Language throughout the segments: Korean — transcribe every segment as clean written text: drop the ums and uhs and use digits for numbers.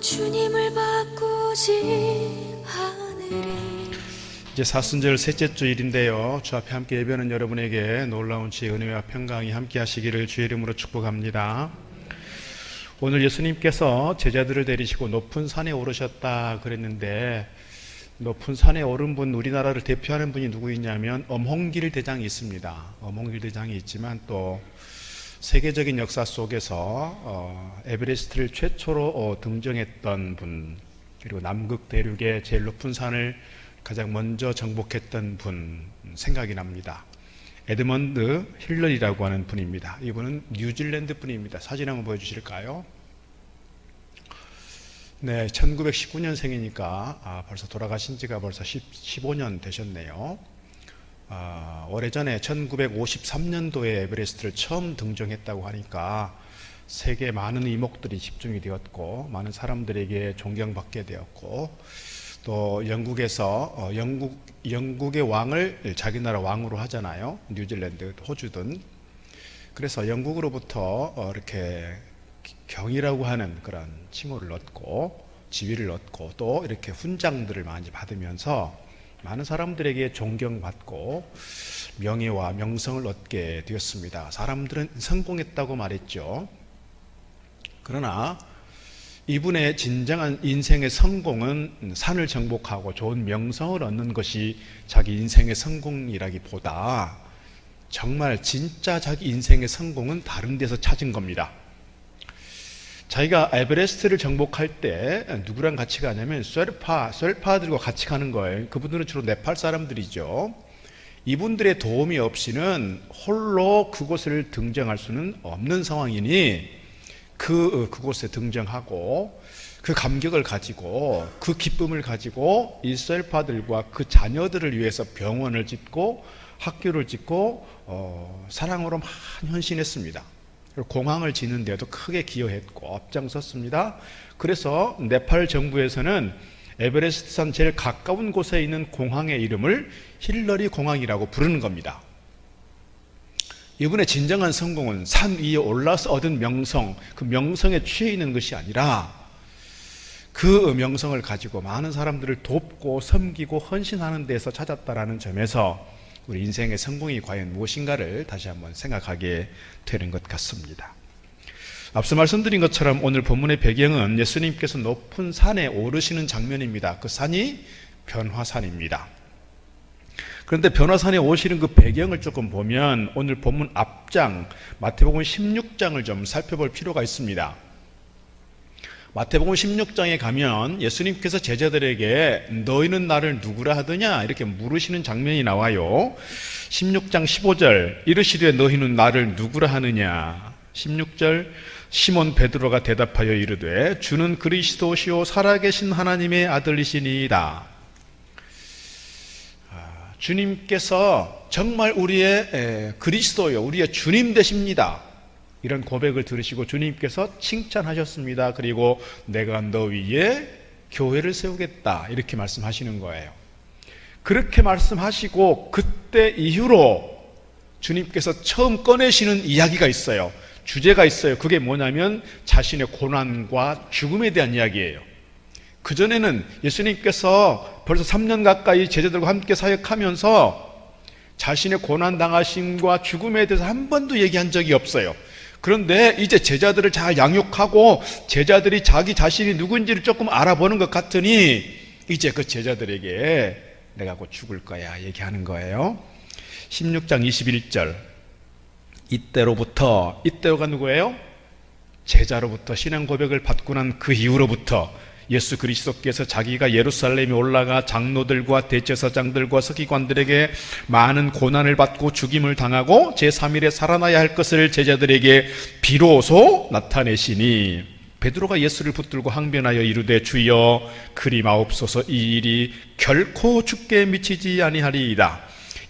주님을 바꾸지 않으리. 이제 사순절 셋째 주일인데요. 주 앞에 함께 예배하는 여러분에게 놀라운 주의 은혜와 평강이 함께 하시기를 주의 이름으로 축복합니다. 오늘 예수님께서 제자들을 데리시고 높은 산에 오르셨다 그랬는데, 높은 산에 오른 분, 우리나라를 대표하는 분이 누구 있냐면 엄홍길 대장이 있습니다. 엄홍길 대장이 있지만 또 세계적인 역사 속에서 에베레스트를 최초로 등정했던 분, 그리고 남극 대륙의 제일 높은 산을 가장 먼저 정복했던 분 생각이 납니다. 에드먼드 힐러리라고 하는 분입니다. 이분은 뉴질랜드 분입니다. 사진 한번 보여주실까요? 네, 1919년생이니까 벌써 돌아가신 지가 벌써 15년 되셨네요. 오래전에 1953년도에 에베레스트를 처음 등정했다고 하니까 세계 많은 이목들이 집중이 되었고, 많은 사람들에게 존경받게 되었고, 또 영국에서 영국의 왕을 자기 나라 왕으로 하잖아요. 뉴질랜드, 호주든. 그래서 영국으로부터 이렇게 경이라고 하는 그런 칭호를 얻고 지위를 얻고 또 이렇게 훈장들을 많이 받으면서 많은 사람들에게 존경받고 명예와 명성을 얻게 되었습니다. 사람들은 성공했다고 말했죠. 그러나 이분의 진정한 인생의 성공은 산을 정복하고 좋은 명성을 얻는 것이 자기 인생의 성공이라기보다 정말 진짜 자기 인생의 성공은 다른 데서 찾은 겁니다. 자기가 에베레스트를 정복할 때 누구랑 같이 가냐면 셀파들과 같이 가는 거예요. 그분들은 주로 네팔 사람들이죠. 이분들의 도움이 없이는 홀로 그곳을 등정할 수는 없는 상황이니 그곳에 등정하고 그 감격을 가지고 그 기쁨을 가지고 이 셀파들과 그 자녀들을 위해서 병원을 짓고 학교를 짓고 사랑으로 많이 헌신했습니다. 공항을 짓는 데도 크게 기여했고 앞장섰습니다. 그래서 네팔 정부에서는 에베레스트산 제일 가까운 곳에 있는 공항의 이름을 힐러리 공항이라고 부르는 겁니다. 이분의 진정한 성공은 산 위에 올라서 얻은 명성, 그 명성에 취해 있는 것이 아니라 그 명성을 가지고 많은 사람들을 돕고 섬기고 헌신하는 데서 찾았다라는 점에서 우리 인생의 성공이 과연 무엇인가를 다시 한번 생각하게 되는 것 같습니다. 앞서 말씀드린 것처럼 오늘 본문의 배경은 예수님께서 높은 산에 오르시는 장면입니다. 그 산이 변화산입니다. 그런데 변화산에 오시는 그 배경을 조금 보면 오늘 본문 앞장 마태복음 16장을 좀 살펴볼 필요가 있습니다. 마태복음 16장에 가면 예수님께서 제자들에게 너희는 나를 누구라 하더냐 이렇게 물으시는 장면이 나와요. 16장 15절 이르시되 너희는 나를 누구라 하느냐. 16절 시몬 베드로가 대답하여 이르되 주는 그리스도시요 살아계신 하나님의 아들이시니이다. 주님께서 정말 우리의 그리스도요 우리의 주님 되십니다. 이런 고백을 들으시고 주님께서 칭찬하셨습니다. 그리고 내가 너 위에 교회를 세우겠다 이렇게 말씀하시는 거예요. 그렇게 말씀하시고 그때 이후로 주님께서 처음 꺼내시는 이야기가 있어요. 주제가 있어요. 그게 뭐냐면 자신의 고난과 죽음에 대한 이야기예요. 그전에는 예수님께서 벌써 3년 가까이 제자들과 함께 사역하면서 자신의 고난당하심과 죽음에 대해서 한 번도 얘기한 적이 없어요. 그런데 이제 제자들을 잘 양육하고 제자들이 자기 자신이 누군지를 조금 알아보는 것 같으니 이제 그 제자들에게 내가 곧 죽을 거야 얘기하는 거예요. 16장 21절 이때로가 누구예요? 제자로부터 신앙 고백을 받고 난 그 이후로부터 예수 그리스도께서 자기가 예루살렘에 올라가 장로들과 대제사장들과 서기관들에게 많은 고난을 받고 죽임을 당하고 제3일에 살아나야 할 것을 제자들에게 비로소 나타내시니 베드로가 예수를 붙들고 항변하여 이르되 주여 그리 마옵소서 이 일이 결코 죽게 미치지 아니하리이다.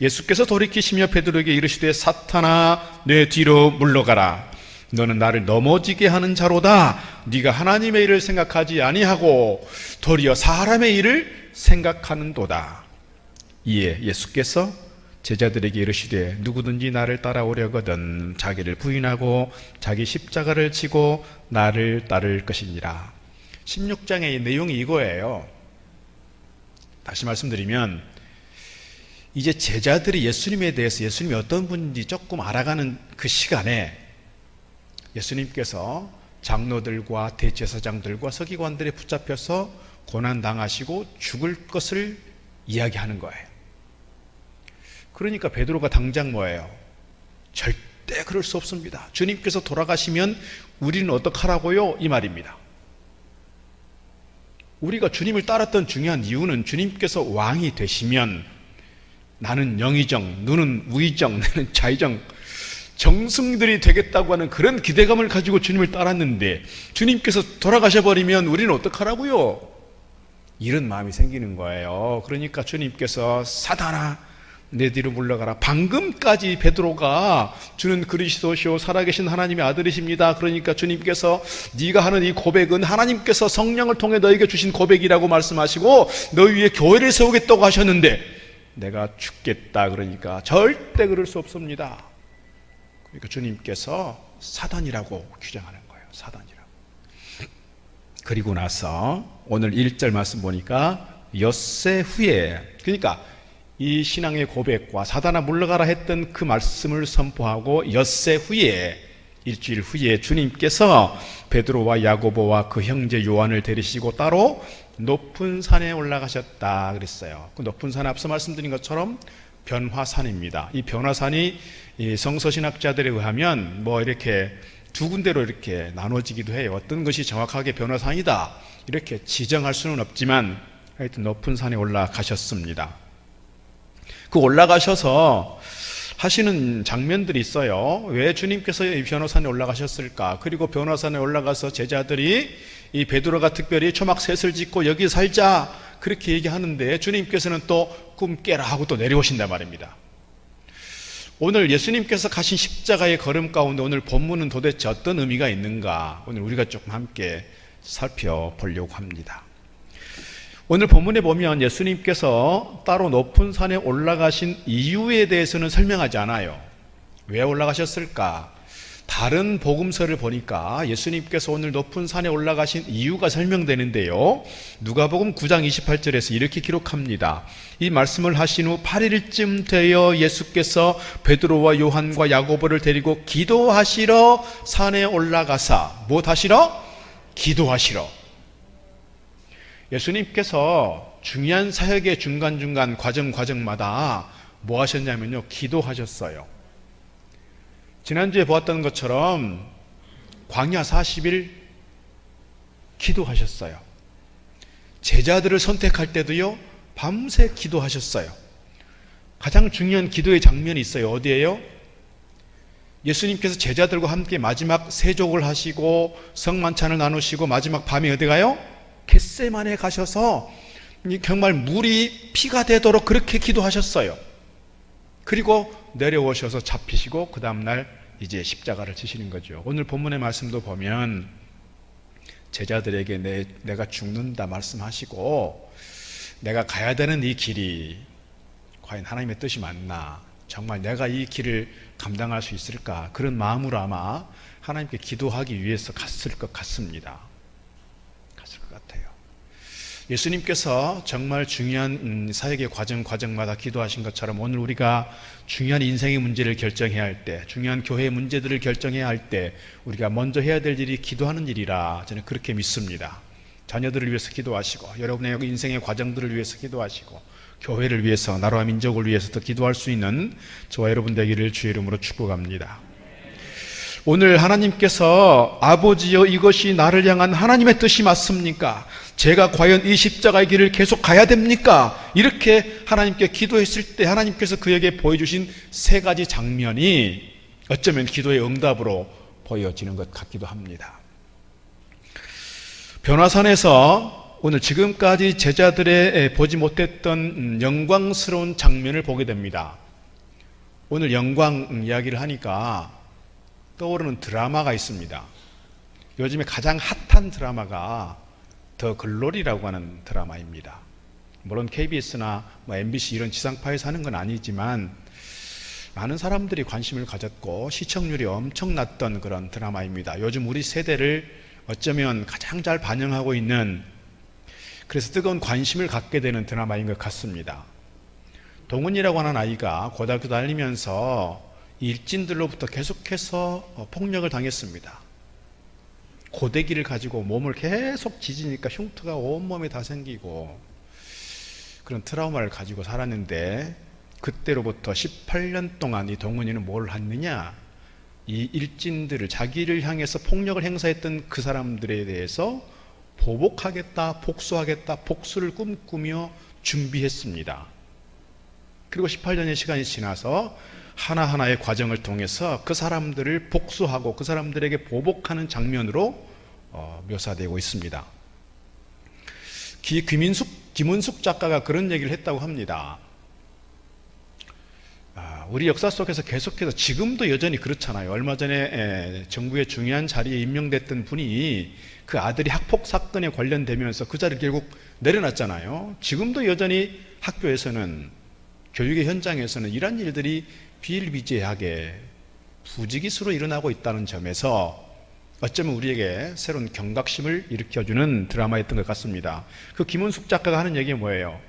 예수께서 돌이키시며 베드로에게 이르시되 사탄아 내 뒤로 물러가라. 너는 나를 넘어지게 하는 자로다. 네가 하나님의 일을 생각하지 아니하고 도리어 사람의 일을 생각하는도다. 이에 예수께서 제자들에게 이르시되 누구든지 나를 따라오려거든 자기를 부인하고 자기 십자가를 지고 나를 따를 것이니라. 16장의 내용이 이거예요. 다시 말씀드리면 이제 제자들이 예수님에 대해서 예수님이 어떤 분인지 조금 알아가는 그 시간에 예수님께서 장로들과 대제사장들과 서기관들에 붙잡혀서 고난당하시고 죽을 것을 이야기하는 거예요. 그러니까 베드로가 당장 뭐예요? 절대 그럴 수 없습니다. 주님께서 돌아가시면 우리는 어떡하라고요? 이 말입니다. 우리가 주님을 따랐던 중요한 이유는 주님께서 왕이 되시면 나는 영의정, 너는 우의정, 나는 좌의정, 정승들이 되겠다고 하는 그런 기대감을 가지고 주님을 따랐는데 주님께서 돌아가셔버리면 우리는 어떡하라고요? 이런 마음이 생기는 거예요. 그러니까 주님께서 사단아 내 뒤로 물러가라. 방금까지 베드로가 주는 그리스도시요 살아계신 하나님의 아들이십니다. 그러니까 주님께서 네가 하는 이 고백은 하나님께서 성령을 통해 너에게 주신 고백이라고 말씀하시고 너희 위에 교회를 세우겠다고 하셨는데 내가 죽겠다 그러니까 절대 그럴 수 없습니다. 그러니까 주님께서 사단이라고 규정하는 거예요. 사단이라고. 그리고 나서 오늘 1절 말씀 보니까 엿새 후에, 그러니까 이 신앙의 고백과 사단아 물러가라 했던 그 말씀을 선포하고 엿새 후에, 일주일 후에 주님께서 베드로와 야고보와 그 형제 요한을 데리시고 따로 높은 산에 올라가셨다 그랬어요. 그 높은 산 앞서 말씀드린 것처럼 변화산입니다. 이 변화산이 성서신학자들에 의하면 뭐 이렇게 두 군데로 이렇게 나눠지기도 해요. 어떤 것이 정확하게 변화산이다 이렇게 지정할 수는 없지만 하여튼 높은 산에 올라가셨습니다. 그 올라가셔서 하시는 장면들이 있어요. 왜 주님께서 이 변화산에 올라가셨을까? 그리고 변화산에 올라가서 제자들이 이 베드로가 특별히 초막 셋을 짓고 여기 살자 그렇게 얘기하는데 주님께서는 또 꿈 깨라 하고 또 내려오신단 말입니다. 오늘 예수님께서 가신 십자가의 걸음 가운데 오늘 본문은 도대체 어떤 의미가 있는가? 오늘 우리가 조금 함께 살펴보려고 합니다. 오늘 본문에 보면 예수님께서 따로 높은 산에 올라가신 이유에 대해서는 설명하지 않아요. 왜 올라가셨을까? 다른 복음서를 보니까 예수님께서 오늘 높은 산에 올라가신 이유가 설명되는데요. 누가복음 9장 28절에서 이렇게 기록합니다. 이 말씀을 하신 후 8일쯤 되어 예수께서 베드로와 요한과 야고보를 데리고 기도하시러 산에 올라가사, 뭐 하시러? 기도하시러. 예수님께서 중요한 사역의 중간중간 과정마다 뭐 하셨냐면요, 기도하셨어요. 지난주에 보았던 것처럼 광야 40일 기도하셨어요. 제자들을 선택할 때도요, 밤새 기도하셨어요. 가장 중요한 기도의 장면이 있어요. 어디예요? 예수님께서 제자들과 함께 마지막 세족을 하시고 성만찬을 나누시고 마지막 밤에 어디 가요? 겟세마네 가셔서 정말 물이 피가 되도록 그렇게 기도하셨어요. 그리고 내려오셔서 잡히시고 그 다음날 이제 십자가를 지시는 거죠. 오늘 본문의 말씀도 보면 제자들에게 내가 죽는다 말씀하시고 내가 가야 되는 이 길이 과연 하나님의 뜻이 맞나? 정말 내가 이 길을 감당할 수 있을까? 그런 마음으로 아마 하나님께 기도하기 위해서 갔을 것 같습니다. 갔을 것 같아요. 예수님께서 정말 중요한 사역의 과정마다 기도하신 것처럼 오늘 우리가 중요한 인생의 문제를 결정해야 할 때, 중요한 교회의 문제들을 결정해야 할 때 우리가 먼저 해야 될 일이 기도하는 일이라 저는 그렇게 믿습니다. 자녀들을 위해서 기도하시고 여러분의 인생의 과정들을 위해서 기도하시고 교회를 위해서, 나라와 민족을 위해서도 기도할 수 있는 저와 여러분 되기를 주의 이름으로 축복합니다. 오늘 하나님께서 아버지여 이것이 나를 향한 하나님의 뜻이 맞습니까? 제가 과연 이 십자가의 길을 계속 가야 됩니까? 이렇게 하나님께 기도했을 때 하나님께서 그에게 보여주신 세 가지 장면이 어쩌면 기도의 응답으로 보여지는 것 같기도 합니다. 변화산에서 오늘 지금까지 제자들의 보지 못했던 영광스러운 장면을 보게 됩니다. 오늘 영광 이야기를 하니까 떠오르는 드라마가 있습니다. 요즘에 가장 핫한 드라마가 더 글로리라고 하는 드라마입니다. 물론 KBS나 MBC 이런 지상파에서 하는 건 아니지만 많은 사람들이 관심을 가졌고 시청률이 엄청났던 그런 드라마입니다. 요즘 우리 세대를 어쩌면 가장 잘 반영하고 있는, 그래서 뜨거운 관심을 갖게 되는 드라마인 것 같습니다. 동은이라고 하는 아이가 고등학교 다니면서 일진들로부터 계속해서 폭력을 당했습니다. 고데기를 가지고 몸을 계속 지지니까 흉터가 온몸에 다 생기고 그런 트라우마를 가지고 살았는데, 그때로부터 18년 동안 이 동은이는 뭘 했느냐, 이 일진들을, 자기를 향해서 폭력을 행사했던 그 사람들에 대해서 보복하겠다, 복수하겠다, 복수를 꿈꾸며 준비했습니다. 그리고 18년의 시간이 지나서 하나하나의 과정을 통해서 그 사람들을 복수하고 그 사람들에게 보복하는 장면으로 묘사되고 있습니다. 김은숙 작가가 그런 얘기를 했다고 합니다. 우리 역사 속에서 계속해서, 지금도 여전히 그렇잖아요. 얼마 전에 정부의 중요한 자리에 임명됐던 분이 그 아들이 학폭 사건에 관련되면서 그 자리를 결국 내려놨잖아요. 지금도 여전히 학교에서는, 교육의 현장에서는 이런 일들이 비일비재하게 부지기수로 일어나고 있다는 점에서 어쩌면 우리에게 새로운 경각심을 일으켜주는 드라마였던 것 같습니다. 그 김은숙 작가가 하는 얘기가 뭐예요?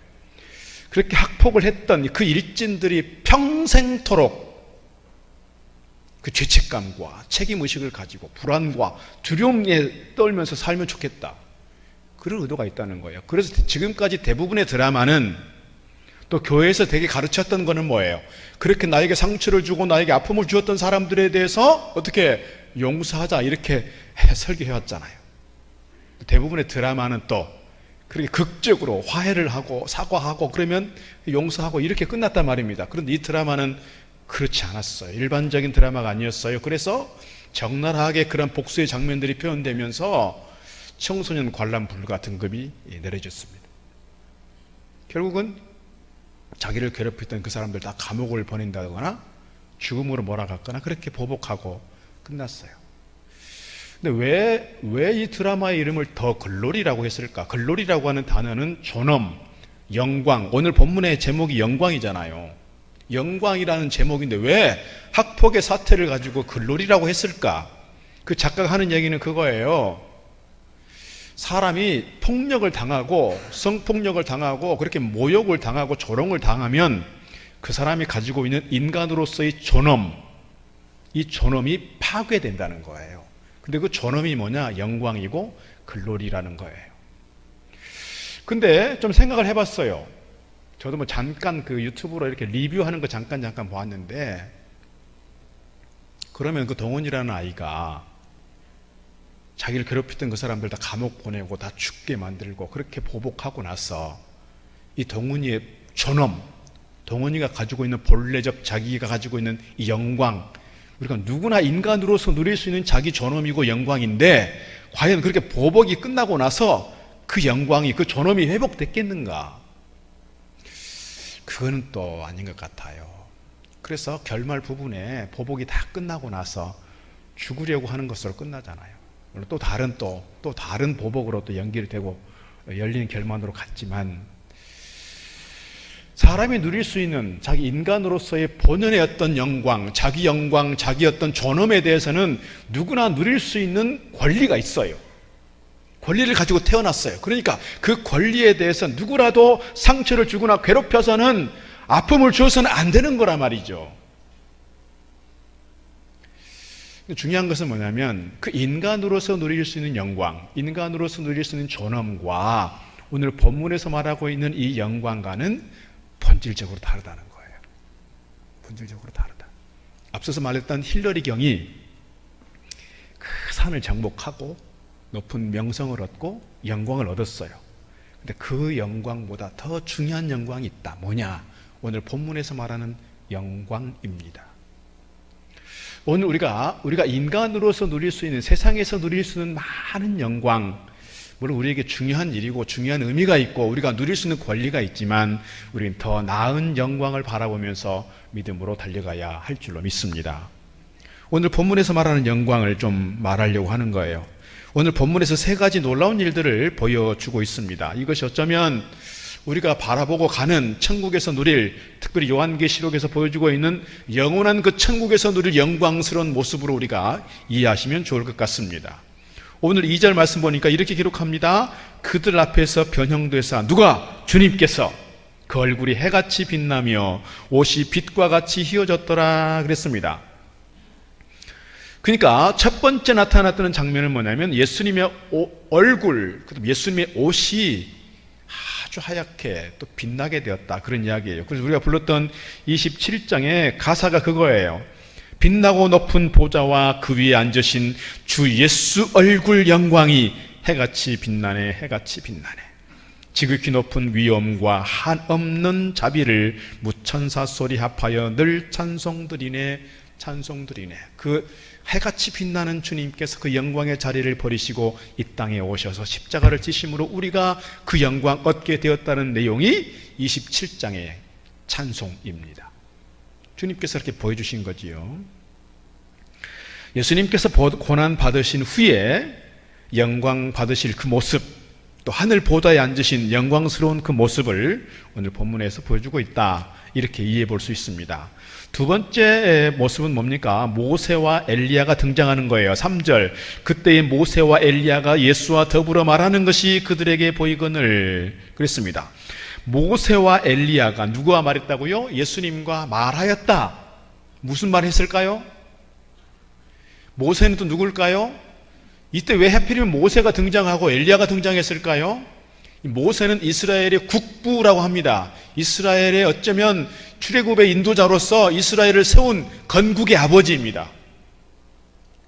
그렇게 학폭을 했던 그 일진들이 평생토록 그 죄책감과 책임의식을 가지고 불안과 두려움에 떨면서 살면 좋겠다, 그런 의도가 있다는 거예요. 그래서 지금까지 대부분의 드라마는, 또 교회에서 되게 가르쳤던 거는 뭐예요? 그렇게 나에게 상처를 주고 나에게 아픔을 주었던 사람들에 대해서 어떻게 용서하자, 이렇게 설계해왔잖아요. 대부분의 드라마는 또 그렇게 극적으로 화해를 하고 사과하고 그러면 용서하고 이렇게 끝났단 말입니다. 그런데 이 드라마는 그렇지 않았어요. 일반적인 드라마가 아니었어요. 그래서 적나라하게 그런 복수의 장면들이 표현되면서 청소년 관람 불가 등급이 내려졌습니다. 결국은 자기를 괴롭혔던 그 사람들 다 감옥을 보낸다거나 죽음으로 몰아갔거나 그렇게 보복하고 끝났어요. 근데 왜 이 드라마의 이름을 더 글로리라고 했을까? 글로리라고 하는 단어는 존엄, 영광, 오늘 본문의 제목이 영광이잖아요. 영광이라는 제목인데 왜 학폭의 사태를 가지고 글로리라고 했을까? 그 작가가 하는 얘기는 그거예요. 사람이 폭력을 당하고 성폭력을 당하고 그렇게 모욕을 당하고 조롱을 당하면 그 사람이 가지고 있는 인간으로서의 존엄, 이 존엄이 파괴된다는 거예요. 근데 그 존엄이 뭐냐? 영광이고 글로리라는 거예요. 근데 좀 생각을 해봤어요. 저도 뭐 잠깐 그 유튜브로 이렇게 리뷰하는 거 잠깐 보았는데, 그러면 그 동원이라는 아이가 자기를 괴롭혔던 그 사람들 다 감옥 보내고 다 죽게 만들고 그렇게 보복하고 나서 이 동훈이의 존엄, 동훈이가 가지고 있는 본래적 자기가 가지고 있는 이 영광, 우리가 누구나 인간으로서 누릴 수 있는 자기 존엄이고 영광인데 과연 그렇게 보복이 끝나고 나서 그 영광이, 그 존엄이 회복됐겠는가? 그거는 또 아닌 것 같아요. 그래서 결말 부분에 보복이 다 끝나고 나서 죽으려고 하는 것으로 끝나잖아요. 물론 또 다른 보복으로 또 연결되고 열리는 결말으로 갔지만, 사람이 누릴 수 있는 자기 인간으로서의 본연의 어떤 영광, 자기 어떤 존엄에 대해서는 누구나 누릴 수 있는 권리가 있어요. 권리를 가지고 태어났어요. 그러니까 그 권리에 대해서 누구라도 상처를 주거나 괴롭혀서는, 아픔을 주어서는 안 되는 거란 말이죠. 중요한 것은 뭐냐면 그 인간으로서 누릴 수 있는 영광, 인간으로서 누릴 수 있는 존엄과 오늘 본문에서 말하고 있는 이 영광과는 본질적으로 다르다는 거예요. 본질적으로 다르다. 앞서서 말했던 힐러리 경이 그 산을 정복하고 높은 명성을 얻고 영광을 얻었어요. 근데 그 영광보다 더 중요한 영광이 있다. 뭐냐? 오늘 본문에서 말하는 영광입니다. 오늘 우리가 인간으로서 누릴 수 있는, 세상에서 누릴 수 있는 많은 영광, 물론 우리에게 중요한 일이고 중요한 의미가 있고 우리가 누릴 수 있는 권리가 있지만 우리는 더 나은 영광을 바라보면서 믿음으로 달려가야 할 줄로 믿습니다. 오늘 본문에서 말하는 영광을 좀 말하려고 하는 거예요. 오늘 본문에서 세 가지 놀라운 일들을 보여주고 있습니다. 이것이 어쩌면 우리가 바라보고 가는 천국에서 누릴, 특별히 요한계시록에서 보여주고 있는 영원한 그 천국에서 누릴 영광스러운 모습으로 우리가 이해하시면 좋을 것 같습니다. 오늘 2절 말씀 보니까 이렇게 기록합니다. 그들 앞에서 변형되사 누가? 주님께서 그 얼굴이 해같이 빛나며 옷이 빛과 같이 휘어졌더라 그랬습니다. 그러니까 첫 번째 나타났던 장면은 뭐냐면 예수님의 얼굴, 예수님의 옷이 아주 하얗게 또 빛나게 되었다, 그런 이야기예요. 그래서 우리가 불렀던 27장의 가사가 그거예요. 빛나고 높은 보좌와 그 위에 앉으신 주 예수 얼굴 영광이 해같이 빛나네, 해같이 빛나네. 지극히 높은 위엄과 한없는 자비를 무천사 소리 합하여 늘 찬송드리네, 찬송드리네. 그 해같이 빛나는 주님께서 그 영광의 자리를 버리시고 이 땅에 오셔서 십자가를 지심으로 우리가 그 영광 얻게 되었다는 내용이 27장의 찬송입니다. 주님께서 이렇게 보여주신 거지요. 예수님께서 고난 받으신 후에 영광 받으실 그 모습, 또 하늘 보좌에 앉으신 영광스러운 그 모습을 오늘 본문에서 보여주고 있다, 이렇게 이해해 볼 수 있습니다. 두 번째 모습은 뭡니까? 모세와 엘리야가 등장하는 거예요. 3절, 그때의 모세와 엘리야가 예수와 더불어 말하는 것이 그들에게 보이거늘 그랬습니다. 모세와 엘리야가 누구와 말했다고요? 예수님과 말하였다. 무슨 말 했을까요? 모세는 또 누굴까요? 이때 왜 하필이면 모세가 등장하고 엘리야가 등장했을까요? 모세는 이스라엘의 국부라고 합니다. 이스라엘의 어쩌면 출애굽의 인도자로서 이스라엘을 세운 건국의 아버지입니다.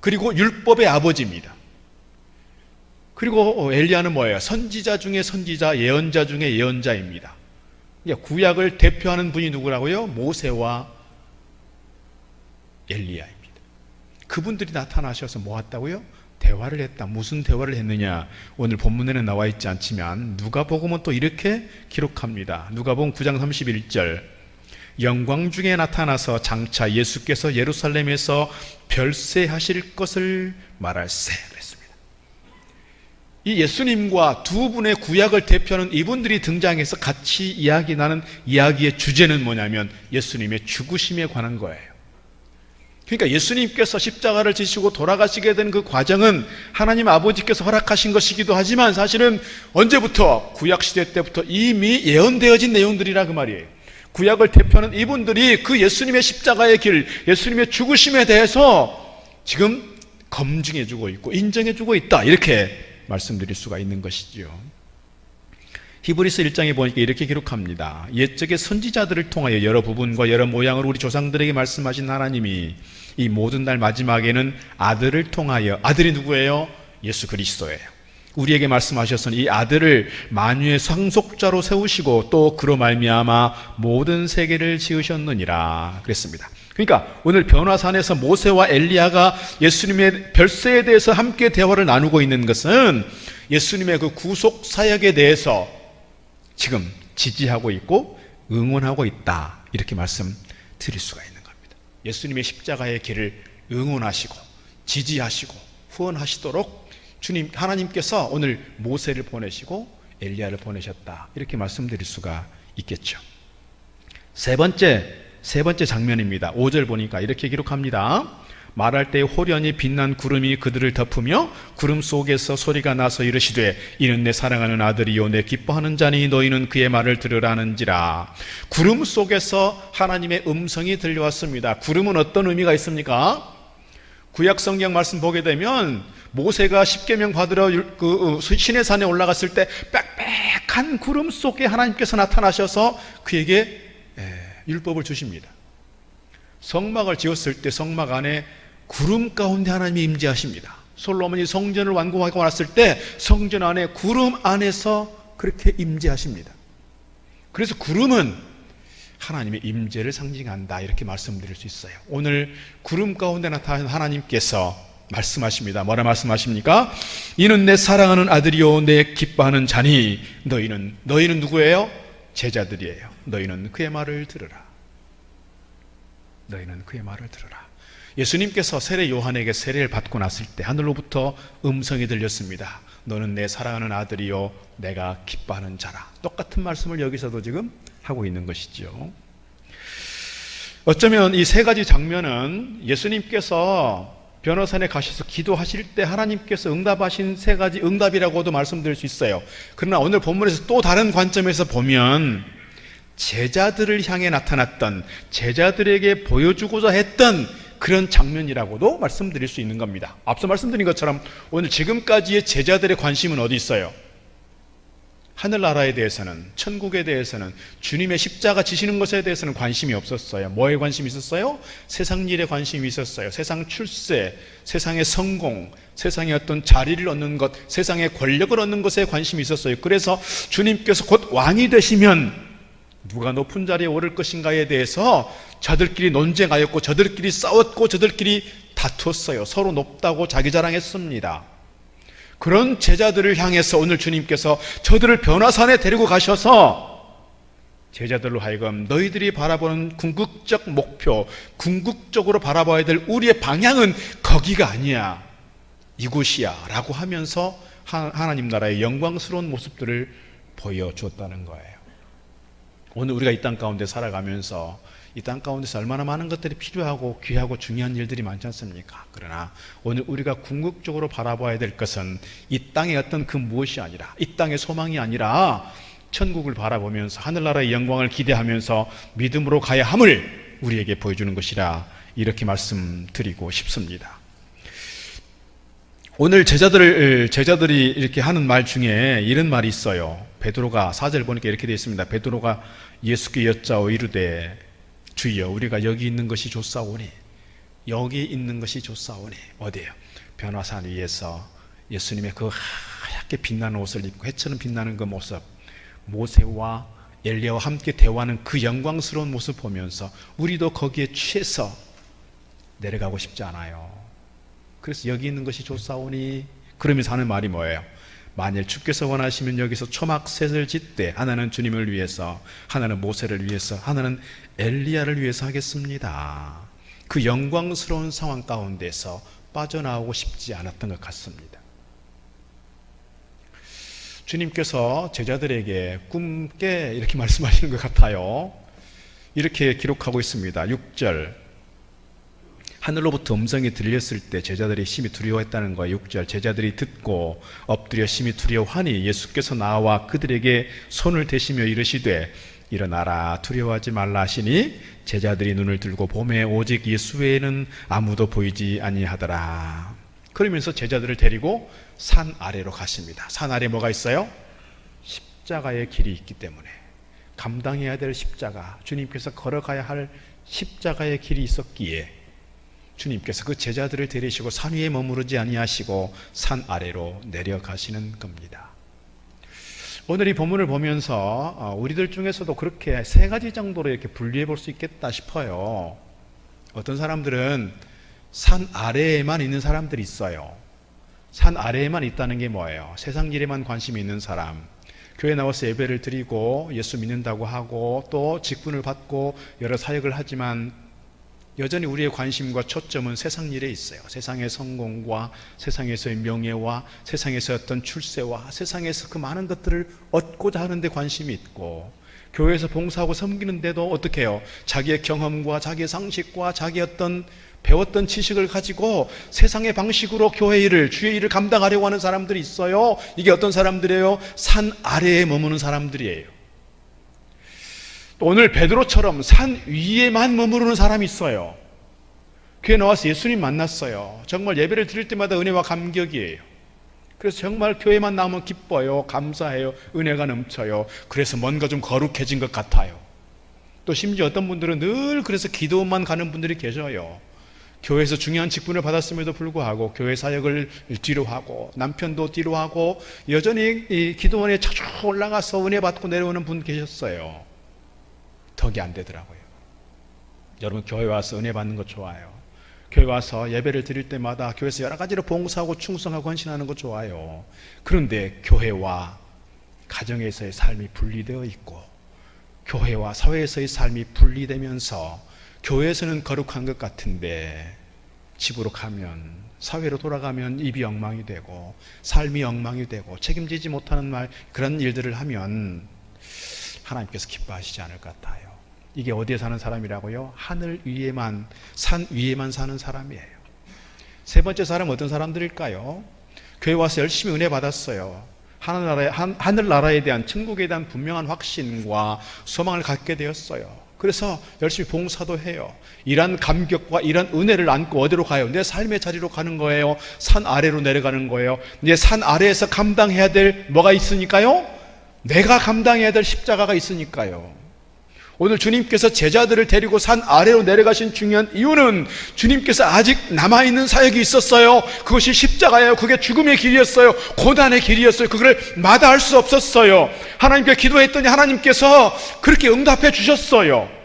그리고 율법의 아버지입니다. 그리고 엘리야는 뭐예요? 선지자 중에 선지자, 예언자 중에 예언자입니다. 구약을 대표하는 분이 누구라고요? 모세와 엘리야입니다. 그분들이 나타나셔서 뭐 했다고요? 대화를 했다. 무슨 대화를 했느냐? 오늘 본문에는 나와 있지 않지만 누가복음은 또 이렇게 기록합니다. 누가복음 9장 31절, 영광 중에 나타나서 장차 예수께서 예루살렘에서 별세하실 것을 말할세 그랬습니다. 이 예수님과 두 분의 구약을 대표하는 이분들이 등장해서 같이 이야기 나는 이야기의 주제는 뭐냐면 예수님의 죽으심에 관한 거예요. 그러니까 예수님께서 십자가를 지시고 돌아가시게 된 그 과정은 하나님 아버지께서 허락하신 것이기도 하지만 사실은 언제부터? 구약시대 때부터 이미 예언되어진 내용들이라 그 말이에요. 구약을 대표하는 이분들이 그 예수님의 십자가의 길, 예수님의 죽으심에 대해서 지금 검증해주고 있고 인정해주고 있다, 이렇게 말씀드릴 수가 있는 것이지요. 히브리서 1장에 보니까 이렇게 기록합니다. 옛적의 선지자들을 통하여 여러 부분과 여러 모양으로 우리 조상들에게 말씀하신 하나님이 이 모든 날 마지막에는 아들을 통하여, 아들이 누구예요? 예수 그리스도예요. 우리에게 말씀하셨으니 이 아들을 만유의 상속자로 세우시고 또 그로 말미암아 모든 세계를 지으셨느니라 그랬습니다. 그러니까 오늘 변화산에서 모세와 엘리야가 예수님의 별세에 대해서 함께 대화를 나누고 있는 것은 예수님의 그 구속 사역에 대해서 지금 지지하고 있고 응원하고 있다, 이렇게 말씀드릴 수가 있는 겁니다. 예수님의 십자가의 길을 응원하시고 지지하시고 후원하시도록 주님 하나님께서 오늘 모세를 보내시고 엘리야를 보내셨다, 이렇게 말씀드릴 수가 있겠죠. 세 번째 장면입니다. 5절 보니까 이렇게 기록합니다. 말할 때 호련히 빛난 구름이 그들을 덮으며 구름 속에서 소리가 나서 이르시되 이는 내 사랑하는 아들이요 내 기뻐하는 자니 너희는 그의 말을 들으라는지라. 구름 속에서 하나님의 음성이 들려왔습니다. 구름은 어떤 의미가 있습니까? 구약 성경 말씀 보게 되면 모세가 십계명 받으러 그 시내 산에 올라갔을 때 빽빽한 구름 속에 하나님께서 나타나셔서 그에게 율법을 주십니다. 성막을 지었을 때 성막 안에 구름 가운데 하나님이 임재하십니다. 솔로몬이 성전을 완공하고 났을 때 성전 안에 구름 안에서 그렇게 임재하십니다. 그래서 구름은 하나님의 임재를 상징한다, 이렇게 말씀드릴 수 있어요. 오늘 구름 가운데 나타나는 하나님께서 말씀하십니다. 뭐라 말씀하십니까? 이는 내 사랑하는 아들이요 내 기뻐하는 자니 너희는 누구예요? 제자들이에요. 너희는 그의 말을 들으라. 너희는 그의 말을 들으라. 예수님께서 세례 요한에게 세례를 받고 났을 때 하늘로부터 음성이 들렸습니다. 너는 내 사랑하는 아들이요 내가 기뻐하는 자라. 똑같은 말씀을 여기서도 지금 하고 있는 것이죠. 어쩌면 이 세 가지 장면은 예수님께서 변호사에 가셔서 기도하실 때 하나님께서 응답하신 세 가지 응답이라고도 말씀드릴 수 있어요. 그러나 오늘 본문에서 또 다른 관점에서 보면 제자들을 향해 나타났던, 제자들에게 보여주고자 했던 그런 장면이라고도 말씀드릴 수 있는 겁니다. 앞서 말씀드린 것처럼 오늘 지금까지의 제자들의 관심은 어디 있어요? 하늘나라에 대해서는, 천국에 대해서는, 주님의 십자가 지시는 것에 대해서는 관심이 없었어요. 뭐에 관심이 있었어요? 세상 일에 관심이 있었어요. 세상 출세, 세상의 성공, 세상의 어떤 자리를 얻는 것, 세상의 권력을 얻는 것에 관심이 있었어요. 그래서 주님께서 곧 왕이 되시면 누가 높은 자리에 오를 것인가에 대해서 저들끼리 논쟁하였고, 저들끼리 싸웠고, 저들끼리 다투었어요. 서로 높다고 자기 자랑했습니다. 그런 제자들을 향해서 오늘 주님께서 저들을 변화산에 데리고 가셔서 제자들로 하여금 너희들이 바라보는 궁극적 목표, 궁극적으로 바라봐야 될 우리의 방향은 거기가 아니야, 이곳이야 라고 하면서 하나님 나라의 영광스러운 모습들을 보여주었다는 거예요. 오늘 우리가 이 땅 가운데 살아가면서 이 땅 가운데서 얼마나 많은 것들이 필요하고 귀하고 중요한 일들이 많지 않습니까? 그러나 오늘 우리가 궁극적으로 바라봐야 될 것은 이 땅의 어떤 그 무엇이 아니라, 이 땅의 소망이 아니라 천국을 바라보면서 하늘나라의 영광을 기대하면서 믿음으로 가야 함을 우리에게 보여주는 것이라, 이렇게 말씀드리고 싶습니다. 오늘 제자들이 이렇게 하는 말 중에 이런 말이 있어요. 베드로가 4절 보니까 이렇게 되어 있습니다. 베드로가 예수께 여짜오 이르되 주여 우리가 여기 있는 것이 좋사오니, 여기 있는 것이 좋사오니, 어디예요? 변화산 위에서 예수님의 그 하얗게 빛나는 옷을 입고 해처럼 빛나는 그 모습, 모세와 엘리야와 함께 대화하는 그 영광스러운 모습 보면서 우리도 거기에 취해서 내려가고 싶지 않아요. 그래서 여기 있는 것이 좋사오니, 그러면서 하는 말이 뭐예요? 만일 주께서 원하시면 여기서 초막셋을 짓되 하나는 주님을 위해서, 하나는 모세를 위해서, 하나는 엘리야를 위해서 하겠습니다. 그 영광스러운 상황 가운데서 빠져나오고 싶지 않았던 것 같습니다. 주님께서 제자들에게 꿈깨 이렇게 말씀하시는 것 같아요. 이렇게 기록하고 있습니다. 6절, 하늘로부터 음성이 들렸을 때 제자들이 심히 두려워했다는 거예요. 6절, 제자들이 듣고 엎드려 심히 두려워하니 예수께서 나와 그들에게 손을 대시며 이르시되 일어나라 두려워하지 말라 하시니 제자들이 눈을 들고 보매 오직 예수 외에는 아무도 보이지 아니하더라. 그러면서 제자들을 데리고 산 아래로 가십니다. 산 아래 뭐가 있어요? 십자가의 길이 있기 때문에, 감당해야 될 십자가, 주님께서 걸어가야 할 십자가의 길이 있었기에 주님께서 그 제자들을 데리시고 산 위에 머무르지 아니하시고 산 아래로 내려가시는 겁니다. 오늘 이 본문을 보면서 우리들 중에서도 그렇게 세 가지 정도로 이렇게 분리해 볼 수 있겠다 싶어요. 어떤 사람들은 산 아래에만 있는 사람들이 있어요. 산 아래에만 있다는 게 뭐예요? 세상 일에만 관심이 있는 사람, 교회 나와서 예배를 드리고 예수 믿는다고 하고 또 직분을 받고 여러 사역을 하지만 여전히 우리의 관심과 초점은 세상 일에 있어요. 세상의 성공과 세상에서의 명예와 세상에서 어떤 출세와 세상에서 그 많은 것들을 얻고자 하는 데 관심이 있고, 교회에서 봉사하고 섬기는데도 어떻게 해요? 자기의 경험과 자기의 상식과 자기의 어떤 배웠던 지식을 가지고 세상의 방식으로 교회 일을, 주의 일을 감당하려고 하는 사람들이 있어요. 이게 어떤 사람들이에요? 산 아래에 머무는 사람들이에요. 오늘 베드로처럼 산 위에만 머무르는 사람이 있어요. 교회 나와서 예수님 만났어요. 정말 예배를 드릴 때마다 은혜와 감격이에요. 그래서 정말 교회만 나오면 기뻐요. 감사해요. 은혜가 넘쳐요. 그래서 뭔가 좀 거룩해진 것 같아요. 또 심지어 어떤 분들은 늘 그래서 기도만 가는 분들이 계셔요. 교회에서 중요한 직분을 받았음에도 불구하고 교회 사역을 뒤로 하고 남편도 뒤로 하고 여전히 이 기도원에 자주 올라가서 은혜 받고 내려오는 분 계셨어요. 덕이 안 되더라고요. 여러분, 교회 와서 은혜 받는 거 좋아요. 교회 와서 예배를 드릴 때마다 교회에서 여러 가지로 봉사하고 충성하고 헌신하는 거 좋아요. 그런데 교회와 가정에서의 삶이 분리되어 있고 교회와 사회에서의 삶이 분리되면서 교회에서는 거룩한 것 같은데 집으로 가면, 사회로 돌아가면 입이 엉망이 되고 삶이 엉망이 되고 책임지지 못하는 그런 일들을 하면 하나님께서 기뻐하시지 않을 것 같아요. 이게 어디에 사는 사람이라고요? 하늘 위에만, 산 위에만 사는 사람이에요. 세 번째 사람은 어떤 사람들일까요? 교회 와서 열심히 은혜 받았어요. 하늘나라에 대한, 천국에 대한 분명한 확신과 소망을 갖게 되었어요. 그래서 열심히 봉사도 해요. 이런 감격과 이런 은혜를 안고 어디로 가요? 내 삶의 자리로 가는 거예요. 산 아래로 내려가는 거예요. 이제 산 아래에서 감당해야 될 뭐가 있으니까요? 내가 감당해야 될 십자가가 있으니까요. 오늘 주님께서 제자들을 데리고 산 아래로 내려가신 중요한 이유는 주님께서 아직 남아있는 사역이 있었어요. 그것이 십자가예요. 그게 죽음의 길이었어요. 고난의 길이었어요. 그걸 마다할 수 없었어요. 하나님께 기도했더니 하나님께서 그렇게 응답해 주셨어요.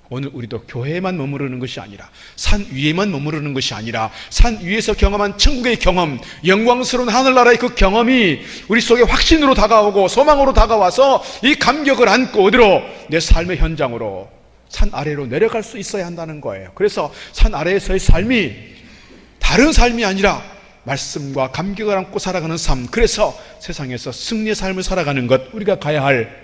오늘 우리도 교회에만 머무르는 것이 아니라, 산 위에만 머무르는 것이 아니라, 산 위에서 경험한 천국의 경험, 영광스러운 하늘나라의 그 경험이 우리 속에 확신으로 다가오고 소망으로 다가와서 이 감격을 안고 어디로? 내 삶의 현장으로, 산 아래로 내려갈 수 있어야 한다는 거예요. 그래서 산 아래에서의 삶이 다른 삶이 아니라 말씀과 감격을 안고 살아가는 삶, 그래서 세상에서 승리의 삶을 살아가는 것, 우리가 가야 할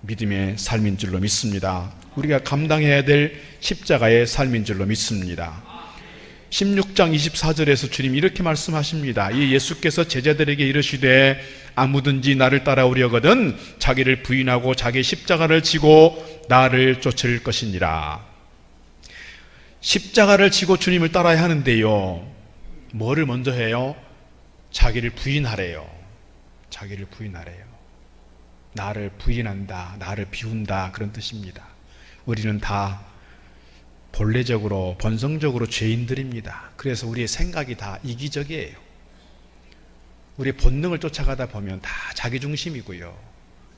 믿음의 삶인 줄로 믿습니다. 우리가 감당해야 될 십자가의 삶인 줄로 믿습니다. 16장 24절에서 주님이 이렇게 말씀하십니다. 이 예수께서 제자들에게 이르시되 아무든지 나를 따라오려거든 자기를 부인하고 자기 십자가를 지고 나를 쫓을 것이니라. 십자가를 지고 주님을 따라야 하는데요, 뭐를 먼저 해요? 자기를 부인하래요. 자기를 부인하래요. 나를 부인한다, 나를 비운다, 그런 뜻입니다. 우리는 다 본래적으로, 본성적으로 죄인들입니다. 그래서 우리의 생각이 다 이기적이에요. 우리의 본능을 쫓아가다 보면 다 자기중심이고요.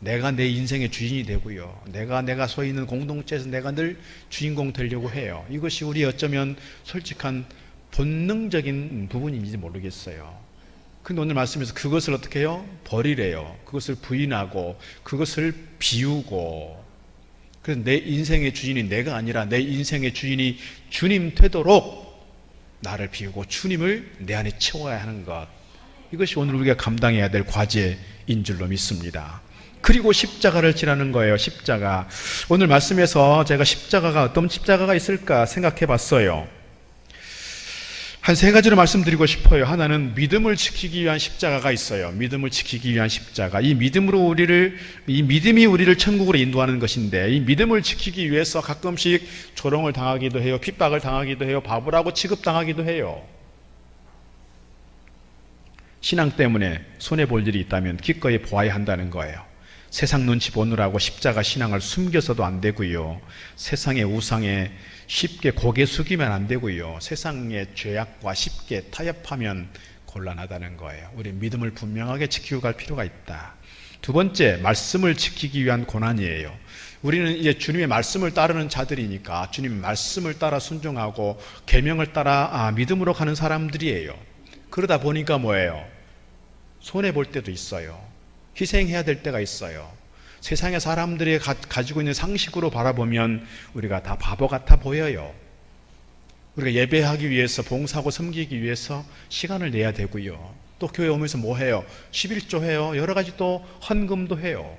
내가 내 인생의 주인이 되고요. 내가 서 있는 공동체에서 내가 늘 주인공 되려고 해요. 이것이 우리 어쩌면 솔직한 본능적인 부분인지 모르겠어요. 근데 오늘 말씀에서 그것을 어떻게 해요? 버리래요. 그것을 부인하고 그것을 비우고, 그래서 내 인생의 주인이 내가 아니라 내 인생의 주인이 주님 되도록 나를 비우고 주님을 내 안에 채워야 하는 것, 이것이 오늘 우리가 감당해야 될 과제인 줄로 믿습니다. 그리고 십자가를 지라는 거예요. 십자가. 오늘 말씀에서 제가 십자가가 어떤 십자가가 있을까 생각해 봤어요. 한 세 가지로 말씀드리고 싶어요. 하나는 믿음을 지키기 위한 십자가가 있어요. 믿음을 지키기 위한 십자가. 이 믿음이 우리를 천국으로 인도하는 것인데, 이 믿음을 지키기 위해서 가끔씩 조롱을 당하기도 해요. 핍박을 당하기도 해요. 바보라고 취급당하기도 해요. 신앙 때문에 손해볼 일이 있다면 기꺼이 보아야 한다는 거예요. 세상 눈치 보느라고 십자가 신앙을 숨겨서도 안 되고요. 세상의 우상에 쉽게 고개 숙이면 안 되고요. 세상의 죄악과 쉽게 타협하면 곤란하다는 거예요. 우리 믿음을 분명하게 지키고 갈 필요가 있다. 두 번째, 말씀을 지키기 위한 고난이에요. 우리는 이제 주님의 말씀을 따르는 자들이니까 주님의 말씀을 따라 순종하고 계명을 따라 믿음으로 가는 사람들이에요. 그러다 보니까 뭐예요? 손해볼 때도 있어요. 희생해야 될 때가 있어요. 세상의 사람들이 가지고 있는 상식으로 바라보면 우리가 다 바보 같아 보여요. 우리가 예배하기 위해서, 봉사하고 섬기기 위해서 시간을 내야 되고요. 또 교회 오면서 뭐 해요? 11조 해요. 여러 가지 또 헌금도 해요.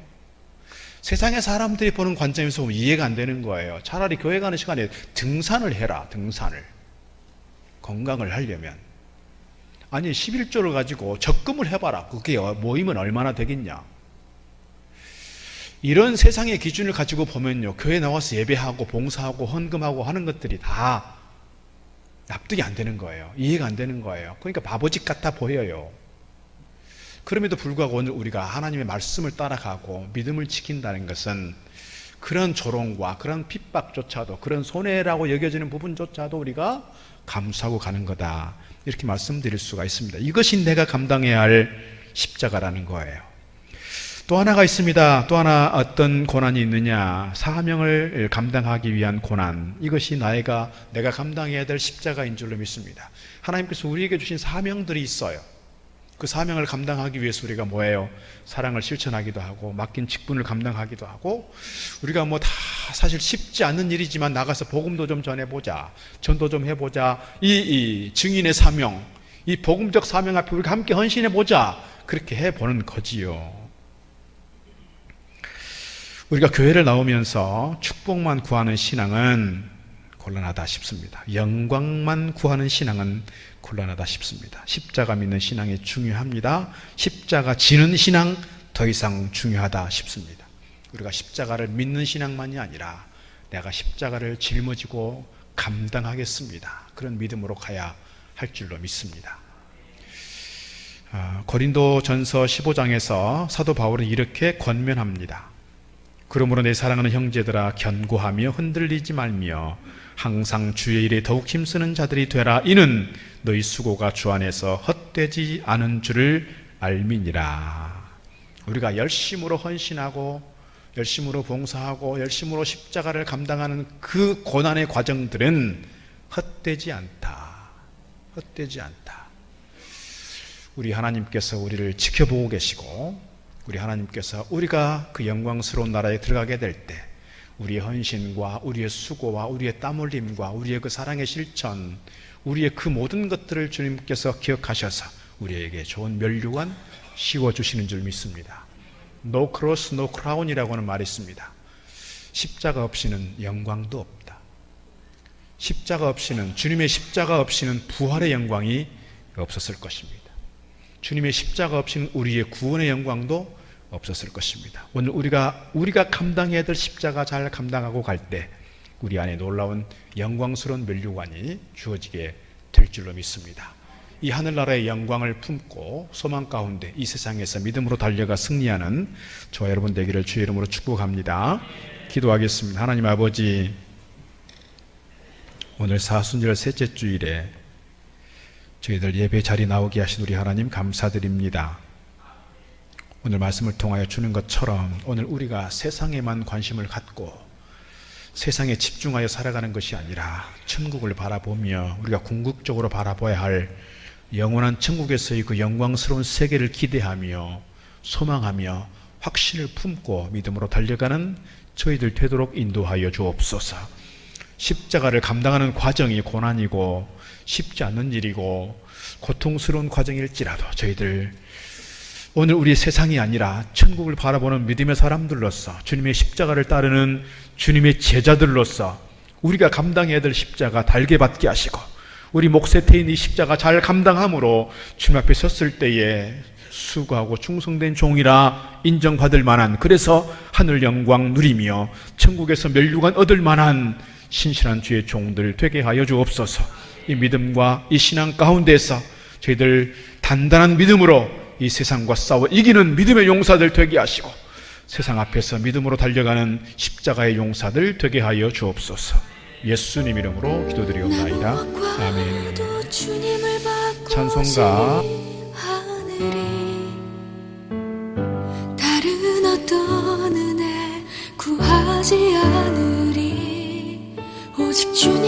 세상의 사람들이 보는 관점에서 보면 이해가 안 되는 거예요. 차라리 교회 가는 시간에 등산을 해라. 등산을. 건강을 하려면. 아니 11조를 가지고 적금을 해봐라. 그게 모이면 얼마나 되겠냐. 이런 세상의 기준을 가지고 보면요, 교회 나와서 예배하고 봉사하고 헌금하고 하는 것들이 다 납득이 안 되는 거예요. 이해가 안 되는 거예요. 그러니까 바보짓 같아 보여요. 그럼에도 불구하고 오늘 우리가 하나님의 말씀을 따라가고 믿음을 지킨다는 것은 그런 조롱과 그런 핍박조차도, 그런 손해라고 여겨지는 부분조차도 우리가 감수하고 가는 거다, 이렇게 말씀드릴 수가 있습니다. 이것이 내가 감당해야 할 십자가라는 거예요. 또 하나가 있습니다. 또 하나 어떤 고난이 있느냐? 사명을 감당하기 위한 고난. 이것이 내가 감당해야 될 십자가인 줄로 믿습니다. 하나님께서 우리에게 주신 사명들이 있어요. 그 사명을 감당하기 위해서 우리가 뭐예요? 사랑을 실천하기도 하고, 맡긴 직분을 감당하기도 하고, 우리가 뭐 다 사실 쉽지 않은 일이지만 나가서 복음도 좀 전해보자, 전도 좀 해보자, 이 증인의 사명, 이 복음적 사명 앞에 우리가 함께 헌신해보자, 그렇게 해보는 거지요. 우리가 교회를 나오면서 축복만 구하는 신앙은 곤란하다 싶습니다. 영광만 구하는 신앙은 곤란하다 싶습니다. 십자가 믿는 신앙이 중요합니다. 십자가 지는 신앙 더 이상 중요하다 싶습니다. 우리가 십자가를 믿는 신앙만이 아니라 내가 십자가를 짊어지고 감당하겠습니다. 그런 믿음으로 가야 할 줄로 믿습니다. 고린도전서 15장에서 사도 바울은 이렇게 권면합니다. 그러므로 내 사랑하는 형제들아 견고하며 흔들리지 말며 항상 주의 일에 더욱 힘쓰는 자들이 되라. 이는 너희 수고가 주 안에서 헛되지 않은 줄을 알미니라. 우리가 열심으로 헌신하고 열심으로 봉사하고 열심으로 십자가를 감당하는 그 고난의 과정들은 헛되지 않다. 헛되지 않다. 우리 하나님께서 우리를 지켜보고 계시고 우리 하나님께서 우리가 그 영광스러운 나라에 들어가게 될 때 우리의 헌신과 우리의 수고와 우리의 땀 흘림과 우리의 그 사랑의 실천, 우리의 그 모든 것들을 주님께서 기억하셔서 우리에게 좋은 면류관 씌워주시는 줄 믿습니다. No cross, no crown이라고 하는 말이 있습니다. 십자가 없이는 영광도 없다. 십자가 없이는, 주님의 십자가 없이는 부활의 영광이 없었을 것입니다. 주님의 십자가 없이는 우리의 구원의 영광도 없었을 것입니다. 오늘 우리가 감당해야 될 십자가 잘 감당하고 갈 때 우리 안에 놀라운 영광스러운 면류관이 주어지게 될 줄로 믿습니다. 이 하늘나라의 영광을 품고 소망 가운데 이 세상에서 믿음으로 달려가 승리하는 저와 여러분 되기를 주의 이름으로 축복합니다. 기도하겠습니다. 하나님 아버지, 오늘 사순절 셋째 주일에 저희들 예배 자리 나오게 하신 우리 하나님 감사드립니다. 오늘 말씀을 통하여 주는 것처럼 오늘 우리가 세상에만 관심을 갖고 세상에 집중하여 살아가는 것이 아니라 천국을 바라보며 우리가 궁극적으로 바라봐야 할 영원한 천국에서의 그 영광스러운 세계를 기대하며 소망하며 확신을 품고 믿음으로 달려가는 저희들 되도록 인도하여 주옵소서. 십자가를 감당하는 과정이 고난이고 쉽지 않는 일이고 고통스러운 과정일지라도 저희들 오늘 우리 세상이 아니라 천국을 바라보는 믿음의 사람들로서 주님의 십자가를 따르는 주님의 제자들로서 우리가 감당해야 될 십자가 달게 받게 하시고 우리 목세 태인 이 십자가 잘 감당함으로 주님 앞에 섰을 때에 수고하고 충성된 종이라 인정받을 만한, 그래서 하늘 영광 누리며 천국에서 면류관 얻을 만한 신실한 주의 종들 되게 하여 주옵소서. 이 믿음과 이 신앙 가운데서 저희들 단단한 믿음으로 이 세상과 싸워 이기는 믿음의 용사들 되게 하시고 세상 앞에서 믿음으로 달려가는 십자가의 용사들 되게 하여 주옵소서. 예수님 이름으로 기도드리옵나이다. 아멘. 찬송가 다른 어떤 은혜 구하지 않으리 오직 주님